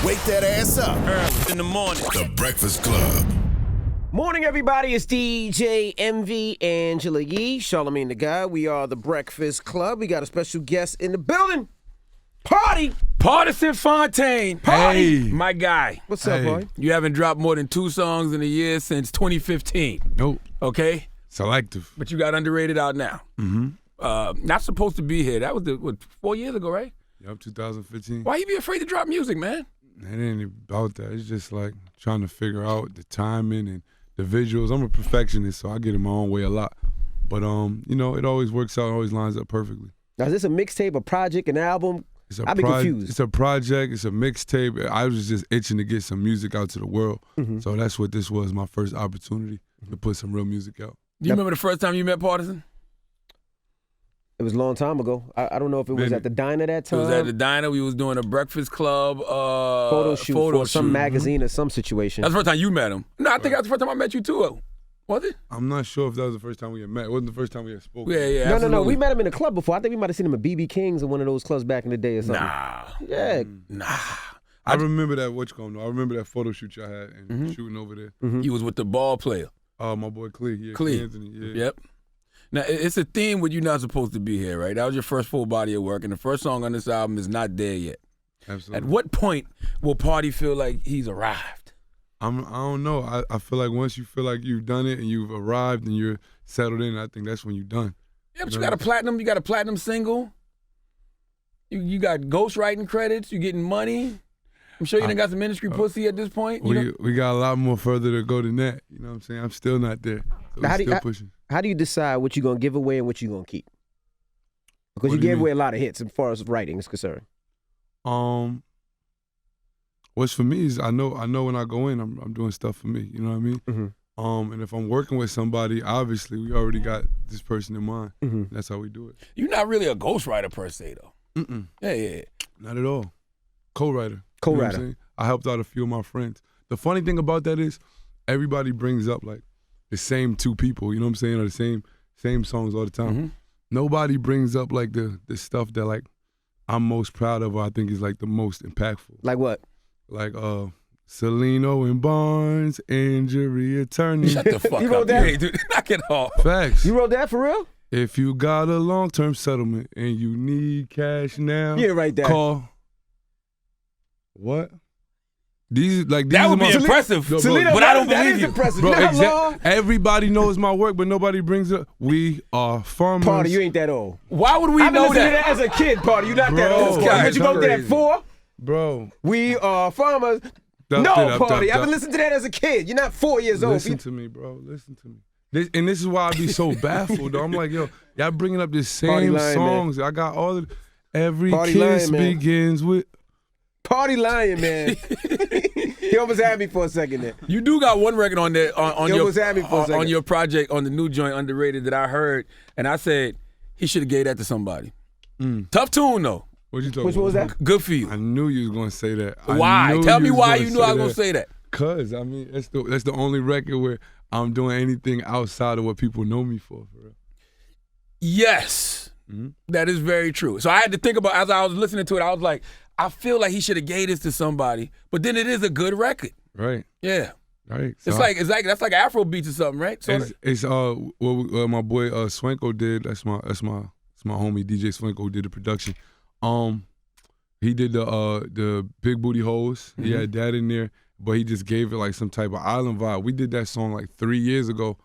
Wake that ass up. Early in the morning. The Breakfast Club. Morning, everybody. It's DJ MV Angela Yee, Charlamagne the Guy. We are the Breakfast Club. We got a special guest in the building. Pardison Fontaine. Hey. My guy. What's up, boy? You haven't dropped more than 2 songs in a year since 2015. Nope. Okay? Selective. But you got Underrated out now. Mm-hmm. Not supposed to be here. That was, 4 years ago, right? Yep, 2015. Why you be afraid to drop music, man? It ain't about that. It's just like trying to figure out the timing and the visuals. I'm a perfectionist, so I get in my own way a lot. But, you know, it always works out, always lines up perfectly. Now, is this a mixtape, a project, an album? I've been confused. It's a project. It's a mixtape. I was just itching to get some music out to the world. Mm-hmm. So that's what this was, my first opportunity to put some real music out. Do you remember the first time you met Pardison? It was a long time ago. I don't know if it was at the diner that time. It was at the diner. We was doing a Breakfast Club photo shoot for some magazine or some situation. That's the first time you met him. No, I think that's the first time I met you too. Was it? I'm not sure if that was the first time we had met. It wasn't the first time we had spoken. Yeah, No. We met him in a club before. I think we might have seen him at BB King's or one of those clubs back in the day or something. Yeah. I remember that, I remember that photo shoot y'all had and shooting over there. Mm-hmm. You was with the ball player. My boy Clee. Yeah, Clee. Anthony, yeah. Yep. Now, it's a theme where you're not supposed to be here, right? That was your first full body of work, and the first song on this album is Not There Yet. Absolutely. At what point will Party feel like he's arrived? I don't know. I feel like once you feel like you've done it and you've arrived and you're settled in, I think that's when you're done. Yeah, but you got a platinum single. You got ghostwriting credits. You getting money. I'm sure you done got some industry pussy at this point. We got a lot more further to go than that. You know what I'm saying? I'm still not there. So Now, still pushing. How do you decide what you're going to give away and what you're going to keep? Because you gave away a lot of hits as far as writing is concerned. What's for me is I know when I go in, I'm doing stuff for me. You know what I mean? Mm-hmm. And if I'm working with somebody, obviously we already got this person in mind. Mm-hmm. That's how we do it. You're not really a ghostwriter per se, though. Mm-mm. Yeah. Not at all. Co-writer. Co-writer. You know what I'm saying? I helped out a few of my friends. The funny thing about that is everybody brings up like the same 2 people, you know what I'm saying, or the same songs all the time. Mm-hmm. Nobody brings up like the stuff that like I'm most proud of or I think is like the most impactful. Like what? Like Celino and Barnes, injury attorney. Shut the fuck You up. wrote that? Hey, dude, knock it off. Facts. You wrote that for real? If you got a long-term settlement and you need cash now, You didn't write that. call. What? That would be impressive, No, Selena, but I don't that believe is you. impressive. Bro, You know how long? everybody knows my work, but nobody brings up. We are farmers. Party, you ain't that old. Why would we I've been know listening to that? that as a kid, Party. You not that Bro, old. this Party. guy But you is wrote that at crazy. 4? Bro. We are farmers. No, Party. I've been listening to that as a kid. You're not 4 years old. Listen to me, bro. Listen to me. This is why I be so baffled, though. I'm like, yo, y'all bringing up the same lying, songs. Man. I got all of every Party kiss lying, man. begins with. Party lying, man. He almost had me for a second there. You do got one record on there on almost had me for a second. on your project on the new joint Underrated that I heard, and I said he should have gave that to somebody. Tough tune though. What you talking Which one was that? Good for you. I knew you was gonna say that. Why? Tell me why you knew I was gonna say that. Cause I mean that's the only record where I'm doing anything outside of what people know me for real. Yes, that is very true. So I had to think about as I was listening to it. I was like, I feel like he should have gave this to somebody, but then it is a good record. Right. Yeah. Right. It's like that's like Afro beats or something, right? It's what my boy Swanko did. That's my homie DJ Swanko who did the production. He did the Big Booty Hoes. He had that in there, but he just gave it like some type of island vibe. We did that song like 3 years ago.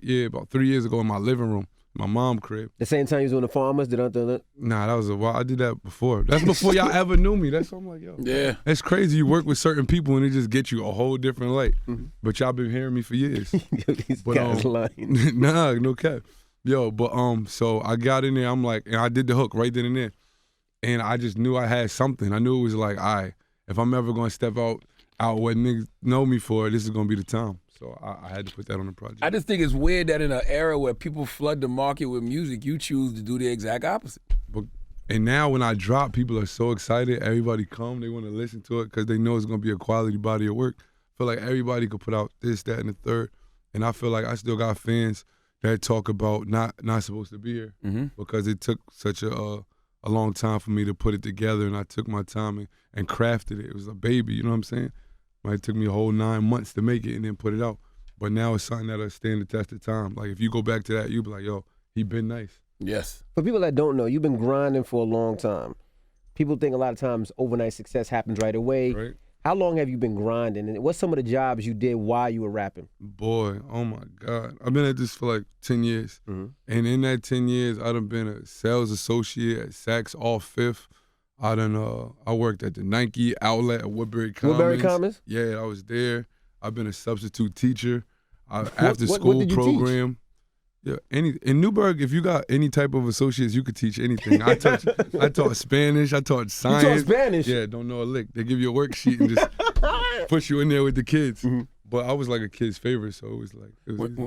Yeah, about 3 years ago in my living room, my mom's crib. The same time you was doing the farmers? Nah, that was a while. I did that before. That's before y'all ever knew me. That's what I'm like, yo. Yeah. It's crazy. You work with certain people and it just gets you a whole different light. But y'all been hearing me for years. These But, guys lying. Nah, no cap. Yo, but so I got in there. I'm like, and I did the hook right then and there, and I just knew I had something. I knew it was like, all right, if I'm ever gonna step out what niggas know me for, this is gonna be the time. So I had to put that on the project. I just think it's weird that in an era where people flood the market with music, you choose to do the exact opposite. And now when I drop, people are so excited. Everybody come, they want to listen to it because they know it's gonna be a quality body of work. I feel like everybody could put out this, that, and the third, and I feel like I still got fans that talk about not supposed to be here because it took such a a long time for me to put it together, and I took my time and crafted it. It was a baby, you know what I'm saying? It took me a whole 9 months to make it and then put it out. But now it's something that'll stand the test of time. Like, if you go back to that, you'll be like, yo, he been nice. Yes. For people that don't know, you've been grinding for a long time. People think a lot of times overnight success happens right away. Right. How long have you been grinding? And what's some of the jobs you did while you were rapping? Boy, oh my God. I've been at this for like 10 years. Mm-hmm. And in that 10 years, I done been a sales associate at Saks Off Fifth. I worked at the Nike outlet at Woodbury Commons. Woodbury Commons? Yeah, I was there. I've been a substitute teacher. After school what did you program. Yeah, in Newburgh, if you got any type of associates, you could teach anything. I taught Spanish. I taught science. You taught Spanish? Yeah, don't know a lick. They give you a worksheet and just push you in there with the kids. Mm-hmm. But I was like a kid's favorite, so it was like.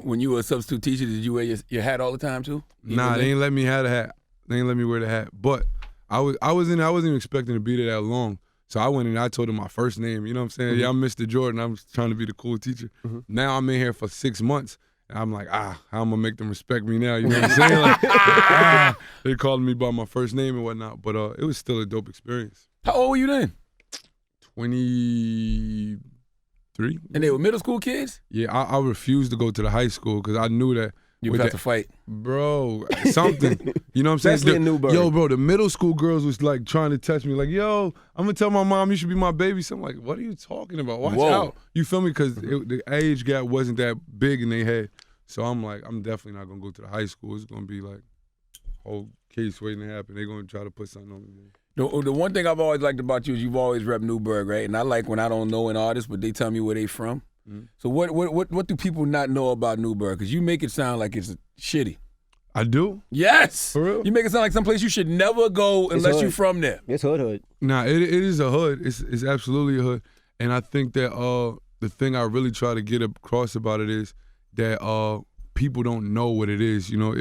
When you were a substitute teacher, did you wear your hat all the time too? Nah, they ain't let me have a hat. They ain't let me wear the hat. But I wasn't even expecting to be there that long. So I went in and I told them my first name. You know what I'm saying? Mm-hmm. Yeah, I'm Mr. Jordan. I'm trying to be the cool teacher. Mm-hmm. Now I'm in here for 6 months. And I'm like, how I'm going to make them respect me now? You know what I'm saying? Like, they calling me by my first name and whatnot. But it was still a dope experience. How old were you then? 23. And they were middle school kids? Yeah, I refused to go to the high school because I knew that. You would have to fight. Bro, something. You know what I'm saying? Especially in Newburgh. Yo, bro, the middle school girls was like trying to touch me. Like, yo, I'm going to tell my mom you should be my baby. So I'm like, what are you talking about? Watch out. You feel me? Because the age gap wasn't that big in their head. So I'm like, I'm definitely not going to go to the high school. It's going to be like a whole case waiting to happen. They're going to try to put something on me. The one thing I've always liked about you is you've always repped Newburgh, right? And I like when I don't know an artist, but they tell me where they from. Mm-hmm. So what do people not know about Newburgh? Because you make it sound like it's shitty. I do? Yes. For real? You make it sound like someplace you should never go unless you're from there. It's hood. Nah, it is a hood. It's absolutely a hood. And I think that the thing I really try to get across about it is that people don't know what it is. You know,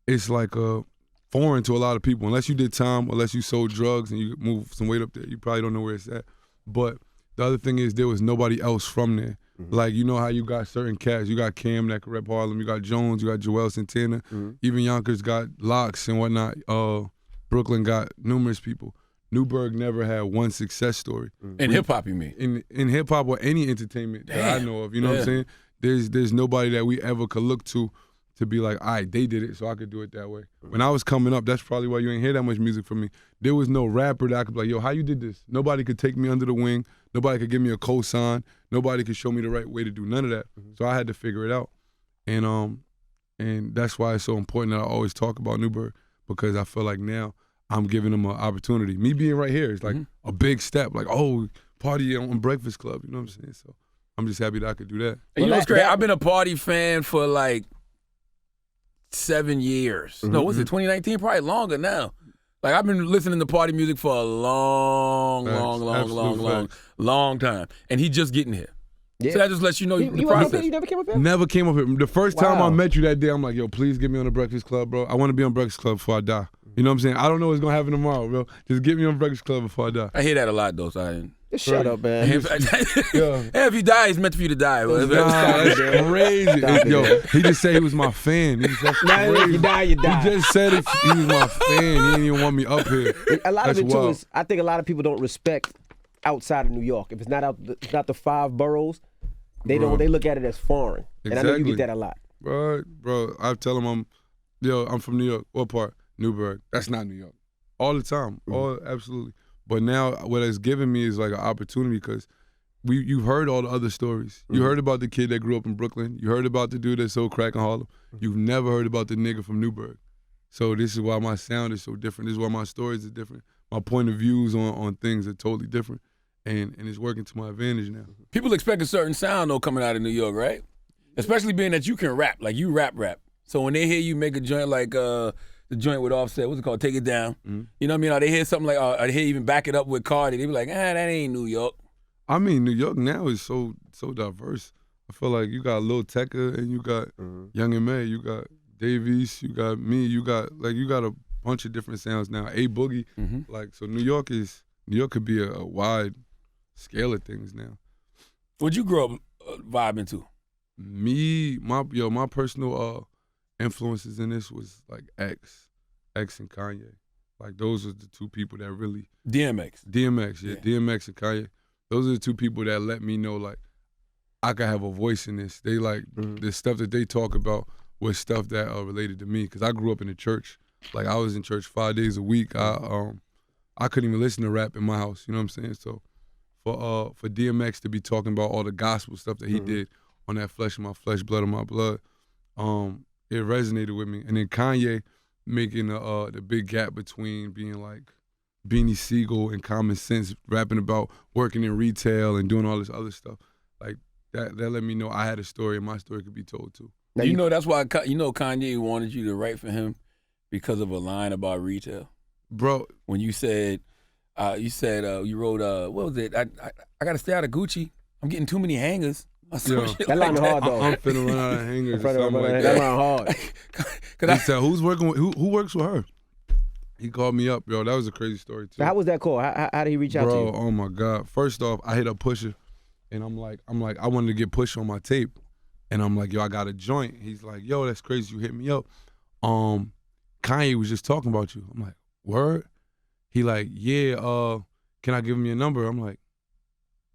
it's like foreign to a lot of people. Unless you did time, unless you sold drugs and you moved some weight up there, you probably don't know where it's at. But the other thing is there was nobody else from there. Mm-hmm. Like, you know how you got certain cats. You got Cam that can rep Harlem. You got Jones. You got Joel Santana. Mm-hmm. Even Yonkers got Locks and whatnot. Brooklyn got numerous people. Newburgh never had one success story. Mm-hmm. In hip-hop, you mean? In hip-hop or any entertainment that I know of. You know what I'm saying? There's nobody that we ever could look to be like, all right, they did it, so I could do it that way. When I was coming up, that's probably why you ain't hear that much music from me. There was no rapper that I could be like, yo, how you did this? Nobody could take me under the wing. Nobody could give me a cosign. Nobody could show me the right way to do none of that. Mm-hmm. So I had to figure it out. And that's why it's so important that I always talk about Newburgh, because I feel like now I'm giving them an opportunity. Me being right here is like a big step. Like, oh, party on Breakfast Club. You know what I'm saying? So I'm just happy that I could do that. And you know what's great? I've been a Party fan for like 7 years. Mm-hmm. No, what's it, 2019? Probably longer now. Like, I've been listening to Party music for a long time. And he just getting here. Yeah. So that just lets you know the process. You never came up here? Never came up here. The first time I met you that day, I'm like, yo, please get me on the Breakfast Club, bro. I want to be on Breakfast Club before I die. You know what I'm saying? I don't know what's going to happen tomorrow, bro. Just get me on Breakfast Club before I die. I hear that a lot, though, so I didn't. Just shut up, man. If you die, it's meant for you to die. Nah, that's crazy. Yo, he just said he was my fan. If you die, you die. He just said he was my fan. He didn't even want me up here. A lot of it, too, is I think a lot of people don't respect outside of New York. If it's not the 5 boroughs, they look at it as foreign. Exactly. And I know you get that a lot. Bro, I tell them I'm from New York. What part? Newburgh. That's not New York. All the time. Absolutely. But now what it's given me is like an opportunity, because you've heard all the other stories. You heard about the kid that grew up in Brooklyn. You heard about the dude that sold crack in Harlem. You've never heard about the nigga from Newburgh. So this is why my sound is so different. This is why my stories are different. My point of views on things are totally different. And it's working to my advantage now. People expect a certain sound, though, coming out of New York, right? Especially being that you can rap. Like, you rap. So when they hear you make a joint like the joint with Offset, what's it called? Take It Down. Mm-hmm. You know what I mean? Or they hear something like, or they hear even back it up with Cardi. They be like, that ain't New York. I mean, New York now is so diverse. I feel like you got Lil Tecca and you got Young and May, you got Davies, you got me, you got a bunch of different sounds now. A Boogie, so New York could be a wide scale of things now. What'd you grow up vibing to? Me, my personal influences in this was like X and Kanye. Like those are the two people that really DMX, yeah, DMX and Kanye. Those are the two people that let me know like I could have a voice in this. They like the stuff that they talk about was stuff that related to me because I grew up in the church. Like I was in church 5 days a week. I couldn't even listen to rap in my house. You know what I'm saying? So for DMX to be talking about all the gospel stuff that he did on that Flesh of My Flesh, Blood of My Blood, it resonated with me. And then Kanye making the big gap between being like Beanie Siegel and Common Sense, rapping about working in retail and doing all this other stuff. Like that let me know I had a story and my story could be told too. Now, you know that's why Kanye wanted you to write for him because of a line about retail. Bro, when you said you wrote what was it? I got to stay out of Gucci. I'm getting too many hangers. That line hard though. I'm finna run out of hangers. That line hard. He said, "Who's working with who works with her?" He called me up, yo. That was a crazy story too. So how was that call? How did he reach out to you? Bro, oh my God. First off, I hit up Pusha, and I'm like, I wanted to get Pusha on my tape, and I'm like, yo, I got a joint. He's like, yo, that's crazy. You hit me up. Kanye was just talking about you. I'm like, word? He like, yeah. Can I give him your number? I'm like,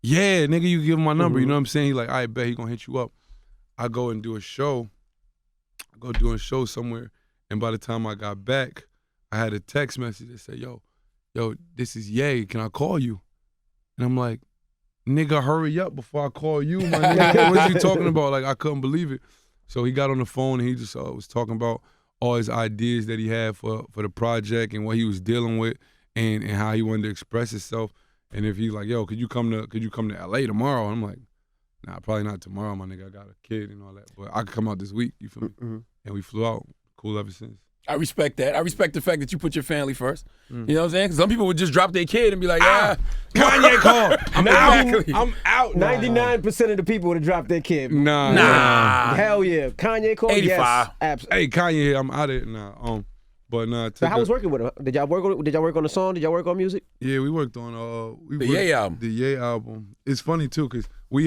yeah, nigga, you give him my number. You know what I'm saying? He like, I bet he gonna hit you up. I go and do a show. I go do a show somewhere, and by the time I got back, I had a text message that said, yo, this is Ye. Can I call you? And I'm like, nigga, hurry up before I call you, my nigga. What you talking about? Like, I couldn't believe it. So he got on the phone and he just was talking about all his ideas that he had for the project and what he was dealing with and how he wanted to express himself. And if he's like, yo, could you come to LA tomorrow? And I'm like, nah, probably not tomorrow, my nigga. I got a kid and all that. But I could come out this week, you feel me? And we flew out. Cool ever since. I respect that. I respect the fact that you put your family first. You know what I'm saying? 'Cause some people would just drop their kid and be like, Kanye called. I'm out. 99% of the people would have dropped their kid. Nah. Hell yeah. Kanye called. 85. Yes, absolutely. Hey, Kanye here. I'm out of it now. But nah. So how was working with him? Did y'all work on the song? Did y'all work on music? Yeah, we worked on the Ye album. The Ye album. It's funny too, cause we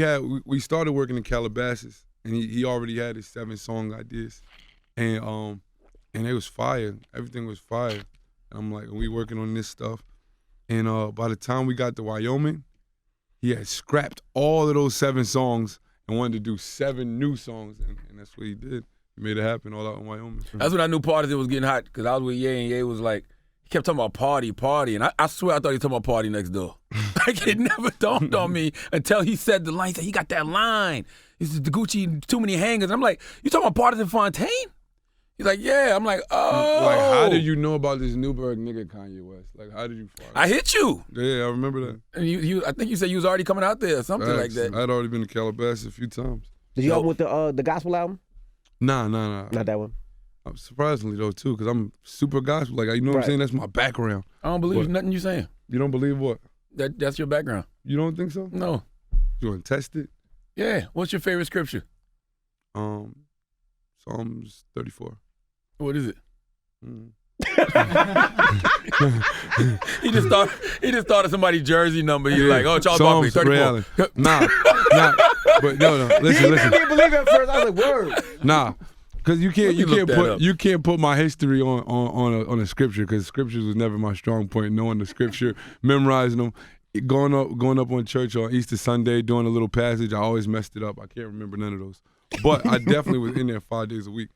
started working in Calabasas, and he already had his 7 song ideas, and it was fire. Everything was fire. And I'm like, we working on this stuff, and by the time we got to Wyoming, he had scrapped all of those 7 songs and wanted to do 7 new songs, and that's what he did. He made it happen all out in Wyoming. That's when I knew Pardison was getting hot, because I was with Ye, and Ye was like, he kept talking about party, and I swear I thought he was talking about Party Next Door. Like, it never dawned on me until he said the line. He said, he got that line. He said, the Gucci, too many hangers. I'm like, you talking about Pardison Fontaine? He's like, yeah. I'm like, oh. Like, how did you know about this Newburgh nigga Kanye West? Like, how did you find I hit you. Yeah, I remember that. And I think you said you was already coming out there or something like that. I'd already been to Calabasas a few times. Did you album with the gospel album? Nah. Not that one. Surprisingly though too, because I'm super gospel. Like, you know what I'm saying? That's my background. I don't believe nothing you're saying. You don't believe what? That's your background. You don't think so? No. You want to test it? Yeah. What's your favorite scripture? Psalms 34. What is it? He just thought of somebody's jersey number. He's like, oh, Charles Barkley, 34. Nah. But no. Listen. I didn't believe it at first. I was like, word. Nah. Because you can't put my history on a scripture, because scriptures was never my strong point. Knowing the scripture, memorizing them, going up on church on Easter Sunday, doing a little passage. I always messed it up. I can't remember none of those. But I definitely was in there 5 days a week.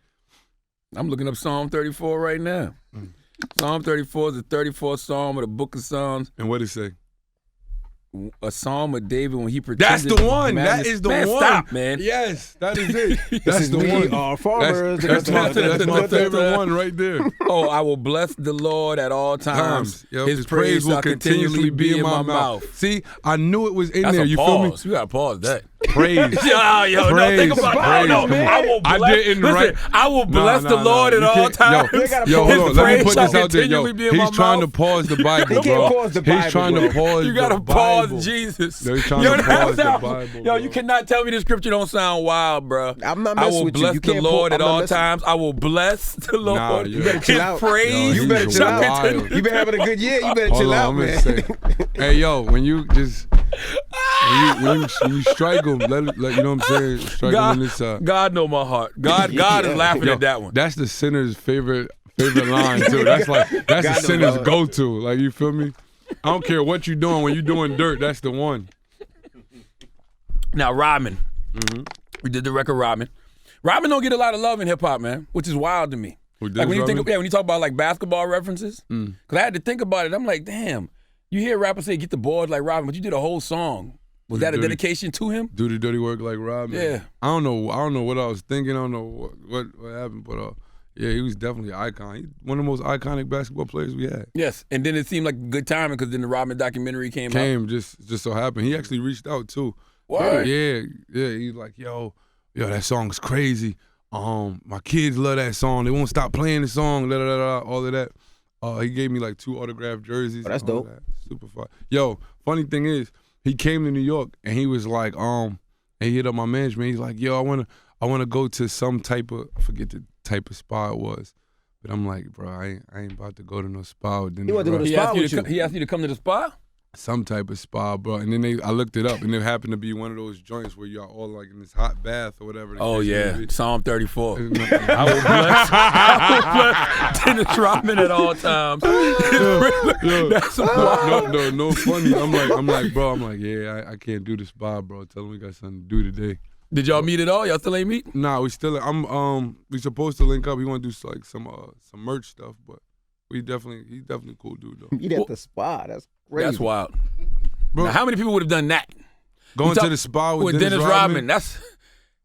I'm looking up Psalm 34 right now. Psalm 34 is the 34th Psalm of the Book of Psalms. And what did it say? A Psalm of David when he pretended. That's the one. That is the one. Stop, man. Yes, that is it. That's the one. Our farmers. That's my favorite one right there. Oh, I will bless the Lord at all times. Yep. His praise will continuously be in my mouth. See, I knew it was in there. You feel me? You gotta pause that. Praise. No, think about it. I will bless the Lord at all times. Yo, hold on. Let me put this out there. Yo, he's trying to pause the Bible, bro. He's trying to pause. You gotta pause Jesus. He's trying to pause the Bible. Yo, you cannot tell me the scripture don't sound wild, bro. I'm not messing with you. I will bless the Lord at all times. I will bless the Lord. You better chill out. Praise. You better chill out. You been having a good year. You better chill out, man. Hey, yo, when you just when you strike them, let you know what I'm saying. Strike them on this side. God know my heart. God is laughing at that one. That's the sinner's favorite favorite line too. That's a Gotta sinner's know. go-to. Like, you feel me? I don't care what you doing. When you doing dirt, that's the one. Now, Rodman. We did the record Rodman. Rodman don't get a lot of love in hip hop, man, which is wild to me. Who, Like when you Dennis think, when you talk about like basketball references, because I had to think about it. I'm like, damn, you hear rappers say get the board like Rodman, but you did a whole song. Was that a dedication to him? Do the dirty work like Rodman. Yeah. I don't know what I was thinking. I don't know what happened, but yeah, he was definitely an icon. He's one of the most iconic basketball players we had. Yes, and then it seemed like good timing because then the Rodman documentary came out. Just so happened. He actually reached out too. Word. Yeah. He's like, yo, that song's crazy. My kids love that song. They won't stop playing the song. All of that. He gave me like 2 autographed jerseys. Oh, that's and all dope. That. Super fun. Yo, funny thing is, he came to New York and he was like, and he hit up my management. He's like, yo, I wanna go to some type of, I forget the type of spa it was. But I'm like, bro, I ain't about to go to no spa with Dennis He wanted to go to Rodman. the spa with you. He asked you to come to the spa? Some type of spa, bro. And then I looked it up, and it happened to be one of those joints where y'all all like in this hot bath or whatever. the Oh, case may yeah. be. Psalm 34. And I will bless Dennis Rodman at all times. That's wild. no funny. I'm like, bro. Yeah, I can't do the spa, bro. Tell him we got something to do today. Did y'all meet at all? Y'all still ain't meet? Nah, we still. We supposed to link up. We want to do like some merch stuff, but he's definitely cool dude though. You at the spa. That's crazy. That's wild. Bro, Now, how many people would have done that? going You to the spa with Dennis Rodman. That's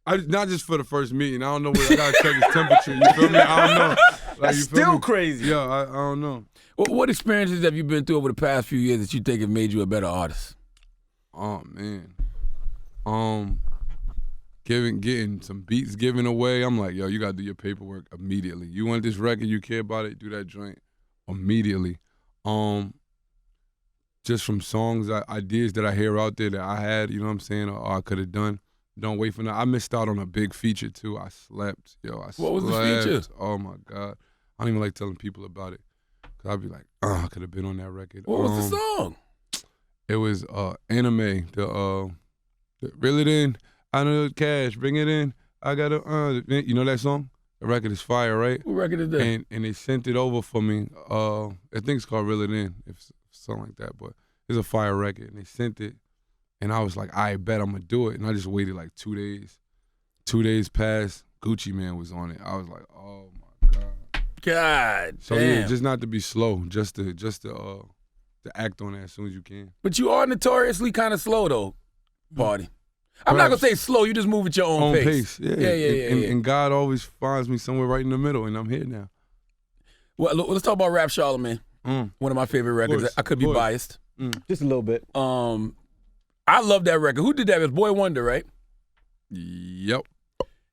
Not just for the first meeting. I don't know where I gotta check his temperature. You feel me? I don't know. Like, That's you feel still me? crazy. Yeah, I don't know. what experiences have you been through over the past few years that you think have made you a better artist? Oh man. Getting some beats given away. I'm like, yo, you gotta do your paperwork immediately. You want this record, you care about it, do that joint immediately. Just from songs, ideas that I hear out there that I had, you know what I'm saying, or I could have done. Don't wait for that. I missed out on a big feature too. I slept, yo. What was the feature? Oh my God, I don't even like telling people about it, cause I'd be like, I could have been on that record. What was the song? It was Anime. The Reel It In. I know the cash. Bring it in. I gotta. You know that song? The record is fire, right? What record is that? And they sent it over for me. I think it's called Reel It In, if something like that. But it's a fire record, and they sent it, and I was like, I bet I'm gonna do it. And I just waited like 2 days. 2 days passed. Gucci Man was on it. I was like, oh my God. God So damn. yeah, just not to be slow, just to act on it as soon as you can. But you are notoriously kind of slow though, Party. I'm not gonna say slow. You just move at your own pace. Yeah. Yeah. And God always finds me somewhere right in the middle, and I'm here now. Well, let's talk about Rap Charlamagne. One of my favorite records. course, I could be of course. biased. Just a little bit. I love that record. Who did that? It was Boy Wonder, right? Yep.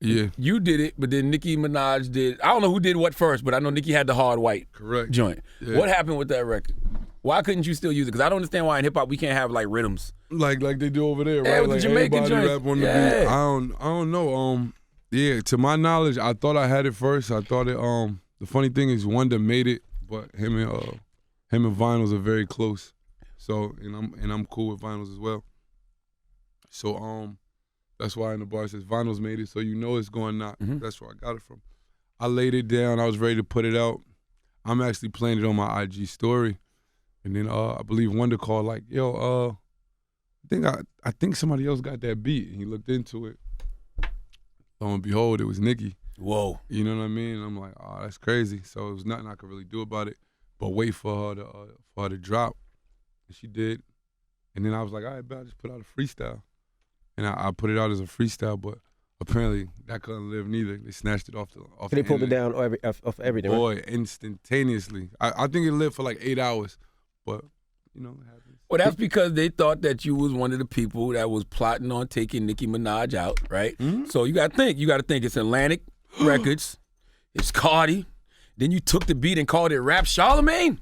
Yeah. You did it, but then Nicki Minaj did. I don't know who did what first, but I know Nicki had the hard white Correct. joint. Yeah. What happened with that record? Why couldn't you still use it? Because I don't understand why in hip hop we can't have like rhythms. Like they do over there, Yeah, right? with the Like Jamaican everybody joints. rap on the Yeah. beat. I don't know. Yeah, to my knowledge, I thought I had it first. I thought it. The funny thing is, Wonder made it, but him and Vinyls are very close. So and I'm cool with Vinyls as well. So that's why in the bar it says Vinyls made it, so you know it's going not. That's where I got it from. I laid it down. I was ready to put it out. I'm actually playing it on my IG story, and then I believe Wonder called like, yo, I think somebody else got that beat, and he looked into it. Lo and behold, it was Nicki. Whoa. You know what I mean? And I'm like, oh, that's crazy. So it was nothing I could really do about it, but wait for her to drop, and she did. And then I was like, all right, bet I'll just put out a freestyle, and I put it out as a freestyle, but apparently that couldn't live neither. They snatched it off the They pulled it internet. down off everything. Right? Boy, instantaneously. I think it lived for like 8 hours, but you know, it happens. Well, that's because they thought that you was one of the people that was plotting on taking Nicki Minaj out, right? So you got to think it's Atlantic Records, it's Cardi. Then you took the beat and called it Rap Charlamagne.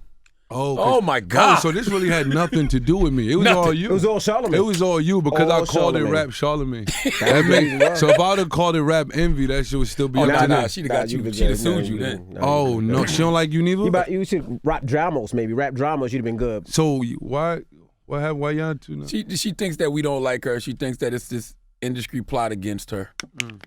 Oh my God! Oh, so this really had nothing to do with me. It was Nothing. all you. It was all Charlamagne. It was all you because All I called it Charlamagne. Rap Charlamagne. That's crazy, wow. So if I would have called it Rap Envy, that shit would still be up to Nah, them. she'd have got you. She'd have sued you then. Oh no, she don't like you neither. You should rap dramas, maybe. Rap dramas, you'd have been good. So why y'all two now? She thinks that we don't like her. She thinks that it's this industry plot against her.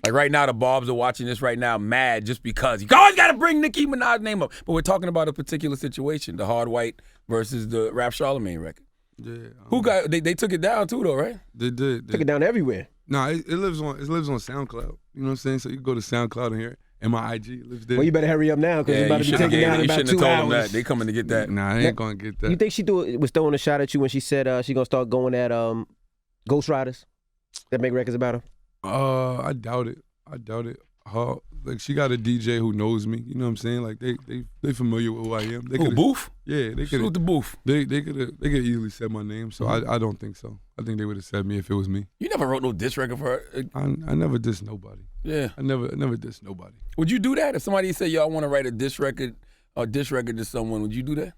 Like right now, the Barbs are watching this right now, mad just because you always got to bring Nicki Minaj's name up. But we're talking about a particular situation: the Hard White versus the Rap Charlamagne record. Yeah. Who got? They took it down too, though, right? They did. Took it down everywhere. Nah, it lives on SoundCloud. You know what I'm saying? So you go to SoundCloud and hear it. And my IG lives there. Well, you better hurry up now because it's about to be taken down in about 2 hours. You shouldn't have told them that. They coming to get that. Nah, they ain't gonna get that. You think she was throwing a shot at you when she said she gonna start going at Ghost Riders that make records about her? I doubt it. Her, like she got a DJ who knows me. You know what I'm saying? Like they familiar with who I am. They Booth? Yeah, they could. Shoot the Booth. They could easily said my name. So I don't think so. I think they would have said me if it was me. You never wrote no diss record for her. I never diss nobody. Yeah. I never diss nobody. Would you do that if somebody said, "Yo, I want to write a diss record to someone"? Would you do that?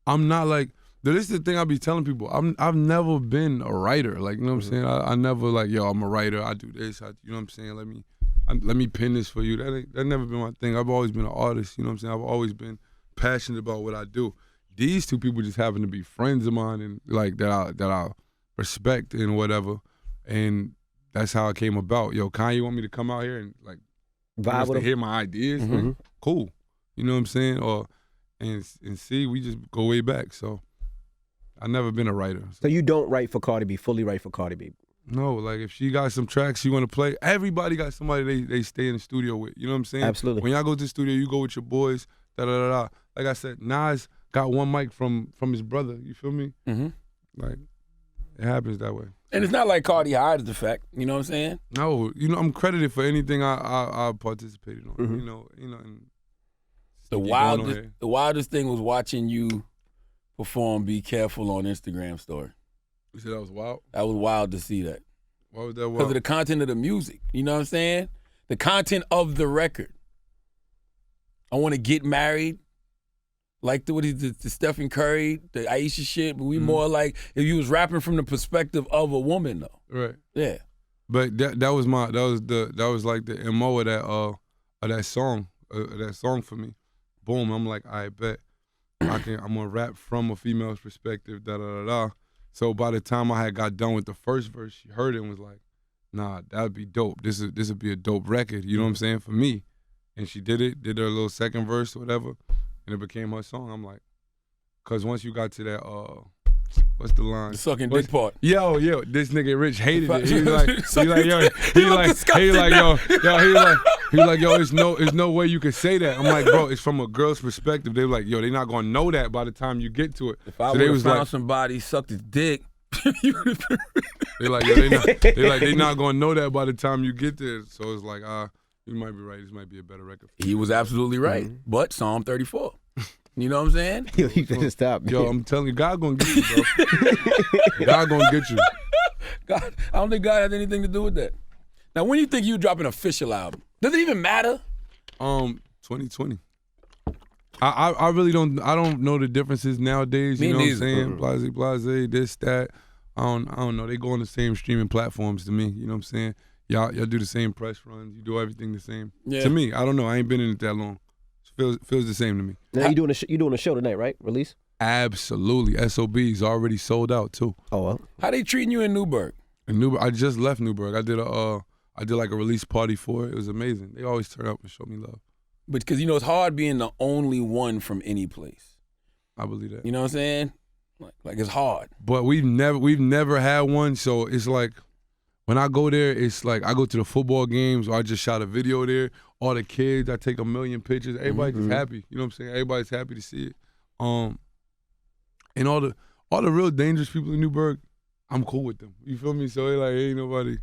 I'm not like. This is the thing I be telling people. I've never been a writer. Like, you know what I'm saying? I never like, yo, I'm a writer. I do this. You know what I'm saying? Let me pin this for you. That never been my thing. I've always been an artist. You know what I'm saying? I've always been passionate about what I do. These two people just happen to be friends of mine and like that I respect and whatever. And that's how it came about. Yo, Kanye want me to come out here and like vibe with to him. hear my ideas. Like, cool. You know what I'm saying? And see, we just go way back. So I've never been a writer. So you don't write for Cardi B, fully write for Cardi B? No, like if she got some tracks she want to play, everybody got somebody they stay in the studio with. You know what I'm saying? Absolutely. When y'all go to the studio, you go with your boys, da-da-da-da. Like I said, Nas got one mic from his brother. You feel me? Mm-hmm. Like, it happens that way. And it's not like Cardi hides the fact. You know what I'm saying? No, I'm credited for anything I participated on. You know. And the wildest thing was watching you perform "Be Careful" on Instagram story. You said that was wild? That was wild to see that. Why was that wild? Because of the content of the music. You know what I'm saying? The content of the record. I want to get married. Like the Stephen Curry, the Aisha shit, but we more like if you was rapping from the perspective of a woman though. Right. Yeah. But that was like the MO of that song for me. Boom, I'm like, I bet I'm gonna rap from a female's perspective, da da da da. So by the time I had got done with the first verse, she heard it and was like, nah, that'd be dope. This would be a dope record, you know what I'm saying, for me. And she did her little second verse or whatever, and it became her song. I'm like, cause once you got to that, what's the line? The sucking dick part. Yo, this nigga Rich hated it. He like, yo, there's no way you could say that. I'm like, bro, it's from a girl's perspective. They were like, yo, they not gonna know that by the time you get to it. If I would have found somebody sucked his dick, they like, yo, they not gonna know that by the time you get there. So it's like, you might be right. This might be a better record. He was absolutely right. But Psalm 34. You know what I'm saying? Yo, you better stop. Yo, I'm telling you, God gonna get you, bro. God gonna get you. God, I don't think God has anything to do with that. Now, when you think you drop an official album, does it even matter? 2020. I really don't. I don't know the differences nowadays. You know what I'm saying? Blase, this, that. I don't know. They go on the same streaming platforms to me. You know what I'm saying? Y'all do the same press runs. You do everything the same. Yeah. To me, I don't know. I ain't been in it that long. It feels the same to me. Now you doing a show tonight, right? Release? Absolutely. SOB's already sold out too. Oh well. How they treating you in Newburgh? In Newburgh, I just left Newburgh. I did like a release party for it. It was amazing. They always turn up and show me love. But because it's hard being the only one from any place. I believe that. You know what I'm saying? Like it's hard. But we've never had one, so it's like when I go there, it's like I go to the football games or I just shot a video there. All the kids, I take a million pictures. Everybody's just happy. You know what I'm saying? Everybody's happy to see it. And all the real dangerous people in Newburgh, I'm cool with them. You feel me? So they like, ain't nobody.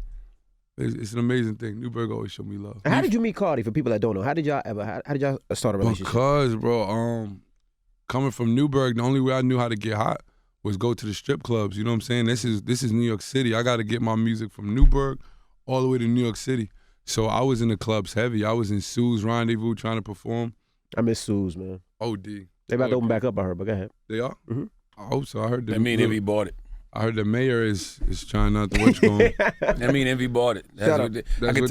It's an amazing thing. Newburgh always show me love. How did you meet Cardi? For people that don't know, how did y'all start a relationship? Because, bro, coming from Newburgh, the only way I knew how to get hot was go to the strip clubs. You know what I'm saying? This is New York City. I got to get my music from Newburgh all the way to New York City. So I was in the clubs heavy. I was in Sue's Rendezvous trying to perform. I miss Sue's, man. OD. They about to open back up, I heard, but go ahead. They are? Mm-hmm. I hope so. I heard that. That mean Envy bought it. I heard the mayor is trying not to watch going. That mean Envy bought it. I can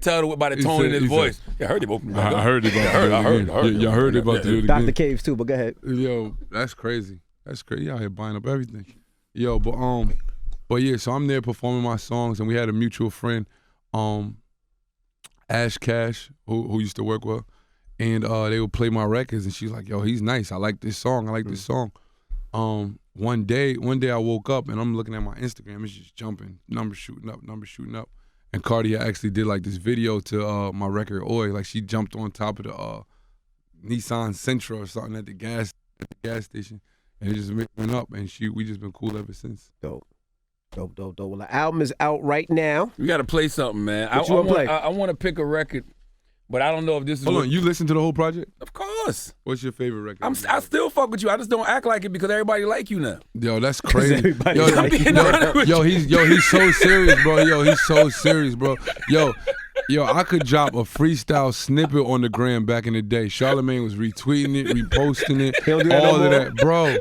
tell by the tone in his voice. I heard him open back up. I heard it. I heard. Y'all heard about to do it again. Dr. Caves too, but go ahead. Yo, that's crazy. That's crazy. Y'all here buying up everything. Yo, but But yeah, so I'm there performing my songs, and we had a mutual friend, Ash Cash, who used to work with, and they would play my records, and she's like, "Yo, he's nice. I like this song. I like this song." One day I woke up and I'm looking at my Instagram. It's just jumping, numbers shooting up. And Cardi actually did like this video to my record Oi. Like she jumped on top of the Nissan Sentra or something at the gas station, and it just went up. And we just been cool ever since. Dope. Well, the album is out right now. You got to play something, man. What you want to play? I want to pick a record, but I don't know if this is. Hold on, you listen to the whole project? Of course. What's your favorite record? I still fuck with you. I just don't act like it because everybody like you now. Yo, that's crazy. Yo, He's so serious, bro. He's so serious, bro. Yo, I could drop a freestyle snippet on the gram back in the day. Charlamagne was retweeting it, reposting it, all of that, bro.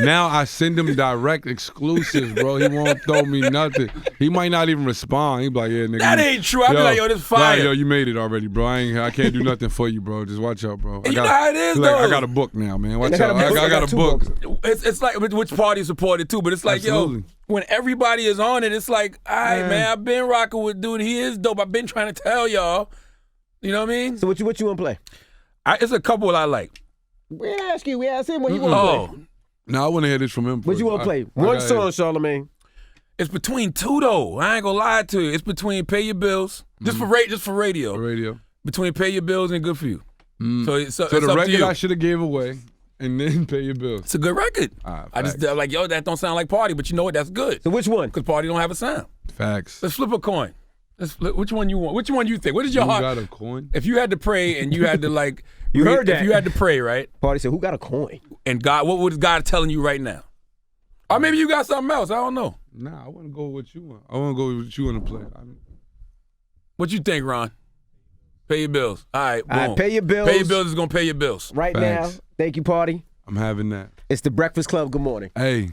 Now I send him direct exclusives, bro. He won't throw me nothing. He might not even respond. He be like, "Yeah, nigga." That ain't true. I be like, "Yo, this fire." Yo, you made it already, bro. I can't do nothing for you, bro. Just watch out, bro. You know how it is, though. I got a book now, man. Watch out. I got a book. It's like which party supported too, but it's like, Absolutely. yo, when everybody is on it, it's like, all right, man, I've been rocking with dude. He is dope. I've been trying to tell y'all. You know what I mean? So what you want to play? It's a couple I like. We didn't ask you. We asked him what he want to play. No, I want to hear this from him. What you want to play? One song, Charlamagne. It's between two though. I ain't gonna lie to you. It's between Pay Your Bills, just for radio. Radio. Between Pay Your Bills and Good For You. So it's the up to record you. I should have gave away, and then Pay Your Bills. It's a good record. I just like, yo, that don't sound like Party, but you know what? That's good. So which one? Because Party don't have a sound. Facts. Let's flip a coin. Which one you want? Which one you think? What is your Who heart? got a coin? If you had to pray and you had to like, You heard that. If you had to pray, right? Party said, "Who got a coin?" And God, what was God telling you right now? Or maybe you got something else. I don't know. Nah, I want to go with what you want. I want to go with what you want to play. What you think, Ron? Pay your bills. All right, boom. All right, Pay Your Bills. Pay Your Bills is gonna pay your bills. Right Facts. now. Thank you, Party. I'm having that. It's the Breakfast Club. Good morning. Hey.